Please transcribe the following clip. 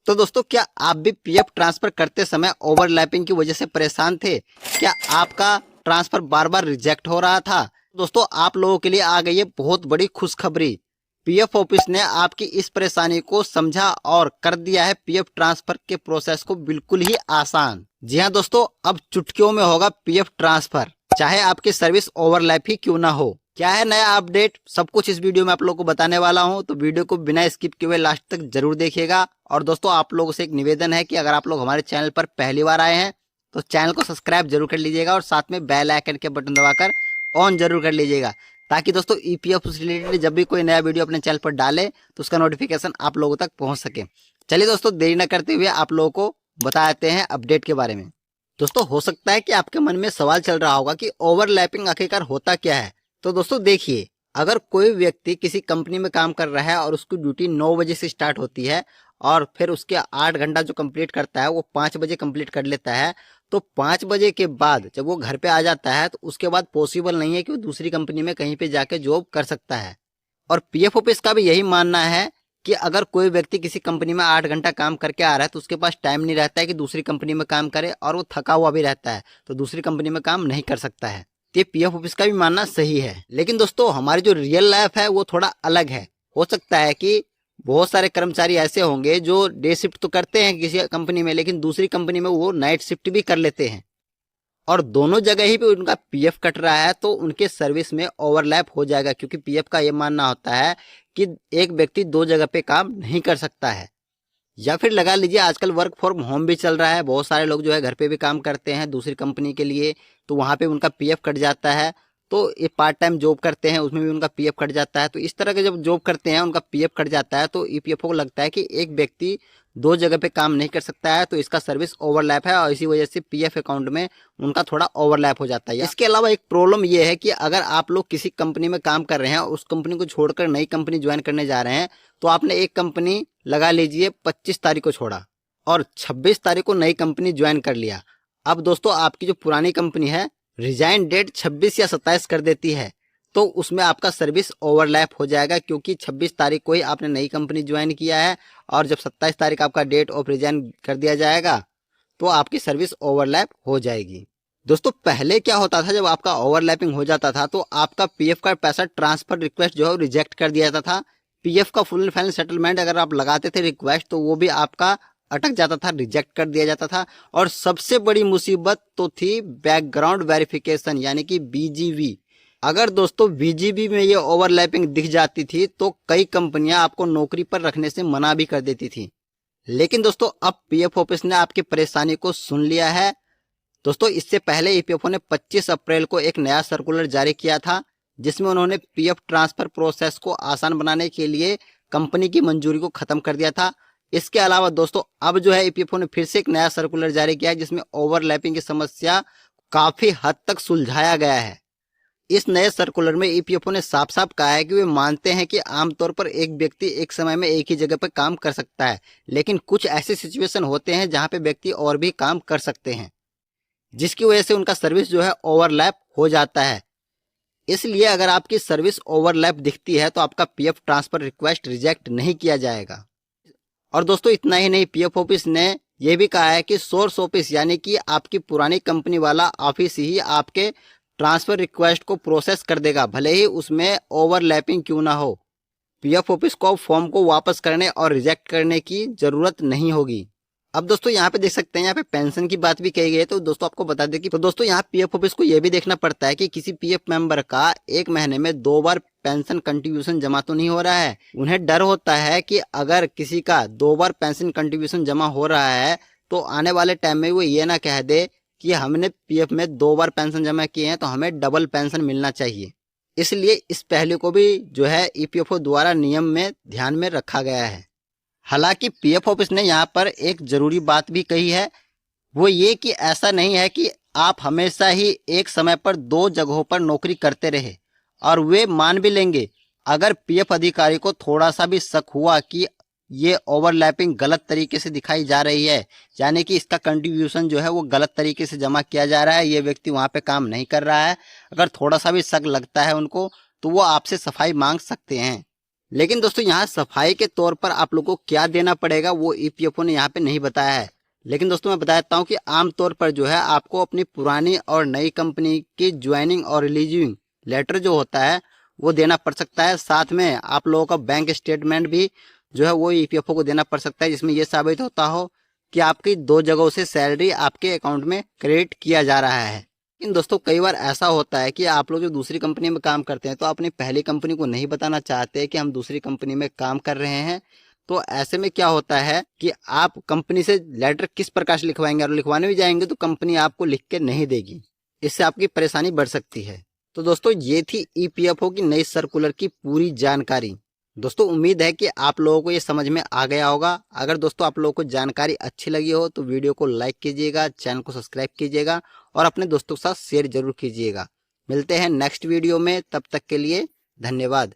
तो दोस्तों, क्या आप भी पीएफ ट्रांसफर करते समय ओवरलैपिंग की वजह से परेशान थे? क्या आपका ट्रांसफर बार बार रिजेक्ट हो रहा था? दोस्तों, आप लोगों के लिए आ गई है बहुत बड़ी खुशखबरी। पीएफ ऑफिस ने आपकी इस परेशानी को समझा और कर दिया है पीएफ ट्रांसफर के प्रोसेस को बिल्कुल ही आसान। जी हाँ दोस्तों, अब चुटकियों में होगा पीएफ ट्रांसफर, चाहे आपकी सर्विस ओवरलैप ही क्यों ना हो। क्या है नया अपडेट, सब कुछ इस वीडियो में आप लोगों को बताने वाला हूं, तो वीडियो को बिना स्किप किए हुए लास्ट तक जरूर देखिएगा। और दोस्तों, आप लोगों से एक निवेदन है कि अगर आप लोग हमारे चैनल पर पहली बार आए हैं तो चैनल को सब्सक्राइब जरूर कर लीजिएगा और साथ में बेल आइकन के बटन दबाकर ऑन जरूर कर लीजिएगा, ताकि दोस्तों ईपीएफ से रिलेटेड जब भी कोई नया वीडियो अपने चैनल पर डाले तो उसका नोटिफिकेशन आप लोगों तक पहुंच सके। चलिए दोस्तों, देरी न करते हुए आप लोगों को बताते हैं अपडेट के बारे में। दोस्तों, हो सकता है कि आपके मन में सवाल चल रहा होगा कि ओवरलैपिंग आखिरकार होता क्या है। तो दोस्तों देखिए, अगर कोई व्यक्ति किसी कंपनी में काम कर रहा है और उसकी ड्यूटी 9 बजे से स्टार्ट होती है और फिर उसके 8 घंटा जो कंप्लीट करता है वो 5 बजे कंप्लीट कर लेता है, तो 5 बजे के बाद जब वो घर पे आ जाता है तो उसके बाद पॉसिबल नहीं है कि वो दूसरी कंपनी में कहीं पे जाके जॉब कर सकता है। और पीएफ ऑफिस का भी यही मानना है कि अगर कोई व्यक्ति किसी कंपनी में 8 घंटा काम करके आ रहा है तो उसके पास टाइम नहीं रहता है कि दूसरी कंपनी में काम करे, और वो थका हुआ भी रहता है तो दूसरी कंपनी में काम नहीं कर सकता है। ये पीएफ ऑफिस का भी मानना सही है। लेकिन दोस्तों, हमारी जो रियल लाइफ है वो थोड़ा अलग है। हो सकता है कि बहुत सारे कर्मचारी ऐसे होंगे जो डे शिफ्ट तो करते हैं किसी कंपनी में, लेकिन दूसरी कंपनी में वो नाइट शिफ्ट भी कर लेते हैं और दोनों जगह ही पे उनका पीएफ कट रहा है, तो उनके सर्विस में ओवरलैप हो जाएगा, क्योंकि पीएफ का ये मानना होता है कि एक व्यक्ति 2 जगह पे काम नहीं कर सकता है। या फिर लगा लीजिए, आजकल वर्क फ्रॉम होम भी चल रहा है, बहुत सारे लोग जो है घर पे भी काम करते हैं दूसरी कंपनी के लिए, तो वहां पे उनका पीएफ कट जाता है। तो ये पार्ट टाइम जॉब करते हैं, उसमें भी उनका पीएफ कट जाता है। तो इस तरह के जब जॉब करते हैं उनका पीएफ कट जाता है, तो ईपीएफओ को लगता है कि एक व्यक्ति 2 जगह पे काम नहीं कर सकता है, तो इसका सर्विस ओवरलैप है और इसी वजह से पीएफ अकाउंट में उनका थोड़ा ओवरलैप हो जाता है। इसके अलावा एक प्रॉब्लम ये है कि अगर आप लोग किसी कंपनी में काम कर रहे हैं और उस कंपनी को छोड़कर नई कंपनी ज्वाइन करने जा रहे हैं, तो आपने एक कंपनी लगा लीजिए 25 तारीख को छोड़ा और 26 तारीख को नई कंपनी ज्वाइन कर लिया। अब दोस्तों, आपकी जो पुरानी कंपनी है रिजाइन डेट 26 या 27 कर देती है, तो उसमें आपका सर्विस ओवरलैप हो जाएगा, क्योंकि 26 तारीख को ही आपने नई कंपनी ज्वाइन किया है और जब 27 तारीख आपका डेट ऑफ रिजाइन कर दिया जाएगा तो आपकी सर्विस ओवरलैप हो जाएगी। दोस्तों, पहले क्या होता था, जब आपका ओवरलैपिंग हो जाता था तो आपका पीएफ का पैसा ट्रांसफर रिक्वेस्ट जो है रिजेक्ट कर दिया जाता था। पीएफ का फुल एंड फाइनल सेटलमेंट अगर आप लगाते थे रिक्वेस्ट, तो वो भी आपका अटक जाता था, रिजेक्ट कर दिया जाता था। और सबसे बड़ी मुसीबत तो थी बैकग्राउंड वेरिफिकेशन, यानी कि बीजीवी। अगर दोस्तों बीजीबी में ये ओवरलैपिंग दिख जाती थी तो कई कंपनियां आपको नौकरी पर रखने से मना भी कर देती थी। लेकिन दोस्तों, अब पीएफ ऑफिस ने आपकी परेशानी को सुन लिया है। दोस्तों, इससे पहले ईपीएफओ ने 25 अप्रैल को एक नया सर्कुलर जारी किया था, जिसमें उन्होंने पीएफ ट्रांसफर प्रोसेस को आसान बनाने के लिए कंपनी की मंजूरी को खत्म कर दिया था। इसके अलावा दोस्तों, अब जो है ईपीएफओ ने फिर से एक नया सर्कुलर जारी किया है, जिसमें ओवरलैपिंग की समस्या काफी हद तक सुलझाया गया है। इस नए सर्कुलर में ईपीएफओ ने साफ साफ कहा है कि वे मानते हैं कि आमतौर पर एक व्यक्ति एक समय में एक ही जगह पर काम कर सकता है, लेकिन कुछ ऐसे सिचुएशन होते हैं जहां पे व्यक्ति और भी काम कर सकते हैं, जिसकी वजह से उनका सर्विस जो है ओवरलैप हो जाता है। इसलिए अगर आपकी सर्विस ओवरलैप दिखती है तो आपका पीएफ ट्रांसफर रिक्वेस्ट रिजेक्ट नहीं किया जाएगा। और दोस्तों, इतना ही नहीं, पीएफ ऑफिस ने यह भी कहा है कि सोर्स ऑफिस यानी कि आपकी पुरानी कंपनी वाला ऑफिस ही आपके ट्रांसफर रिक्वेस्ट को प्रोसेस कर देगा, भले ही उसमें ओवरलैपिंग क्यों ना हो। पीएफ ऑफिस को फॉर्म को वापस करने और रिजेक्ट करने की जरूरत नहीं होगी। अब दोस्तों, यहाँ पे देख सकते हैं, यहाँ पे पेंशन की बात भी कही गई है, तो दोस्तों आपको बता दें कि दोस्तों यहाँ पीएफ ऑफिस को यह भी देखना पड़ता है कि किसी पीएफ मेंबर का एक महीने में 2 बार पेंशन कंट्रीब्यूशन जमा तो नहीं हो रहा है। उन्हें डर होता है कि अगर किसी का 2 बार पेंशन कंट्रीब्यूशन जमा हो रहा है तो आने वाले टाइम में वो ये ना कह दे कि हमने पीएफ में 2 बार पेंशन जमा किए हैं तो हमें डबल पेंशन मिलना चाहिए। इसलिए इस पहलू को भी जो है ईपीएफओ द्वारा नियम में ध्यान में रखा गया है। हालांकि पीएफ ऑफिस ने यहाँ पर एक जरूरी बात भी कही है, वो ये कि ऐसा नहीं है कि आप हमेशा ही एक समय पर 2 जगहों पर नौकरी करते रहे, और वे मान भी लेंगे अगर पीएफ अधिकारी को थोड़ा सा भी शक हुआ कि ये ओवरलैपिंग गलत तरीके से दिखाई जा रही है, यानी कि इसका कंट्रीब्यूशन जो है वो गलत तरीके से जमा किया जा रहा है, ये व्यक्ति वहां पे काम नहीं कर रहा है, अगर थोड़ा सा भी शक लगता है उनको तो वो आपसे सफाई मांग सकते हैं। लेकिन दोस्तों यहाँ सफाई के तौर पर आप लोगों को क्या देना पड़ेगा वो ईपीएफओ ने यहाँ पे नहीं बताया है। लेकिन दोस्तों मैं बता देता हूँ कि आमतौर पर जो है आपको अपनी पुरानी और नई कंपनी की ज्वाइनिंग और रिलीजिंग लेटर जो होता है वो देना पड़ सकता है। साथ में आप लोगों का बैंक स्टेटमेंट भी जो है वो ईपीएफओ को देना पड़ सकता है, जिसमें ये साबित होता हो कि आपकी 2 जगहों से सैलरी आपके अकाउंट में क्रेडिट किया जा रहा है। लेकिन दोस्तों कई बार ऐसा होता है कि आप लोग जो दूसरी कंपनी में काम करते हैं तो अपनी पहली कंपनी को नहीं बताना चाहते कि हम दूसरी कंपनी में काम कर रहे हैं। तो ऐसे में क्या होता है कि आप कंपनी से लेटर किस प्रकार से लिखवाएंगे और लिखवाने भी जाएंगे तो कंपनी आपको लिख के नहीं देगी। इससे आपकी परेशानी बढ़ सकती है। तो दोस्तों ये थी ईपीएफओ की नई सर्कुलर की पूरी जानकारी। दोस्तों उम्मीद है कि आप लोगों को ये समझ में आ गया होगा। अगर दोस्तों आप लोगों को जानकारी अच्छी लगी हो तो वीडियो को लाइक कीजिएगा, चैनल को सब्सक्राइब कीजिएगा और अपने दोस्तों के साथ शेयर जरूर कीजिएगा। मिलते हैं नेक्स्ट वीडियो में, तब तक के लिए धन्यवाद।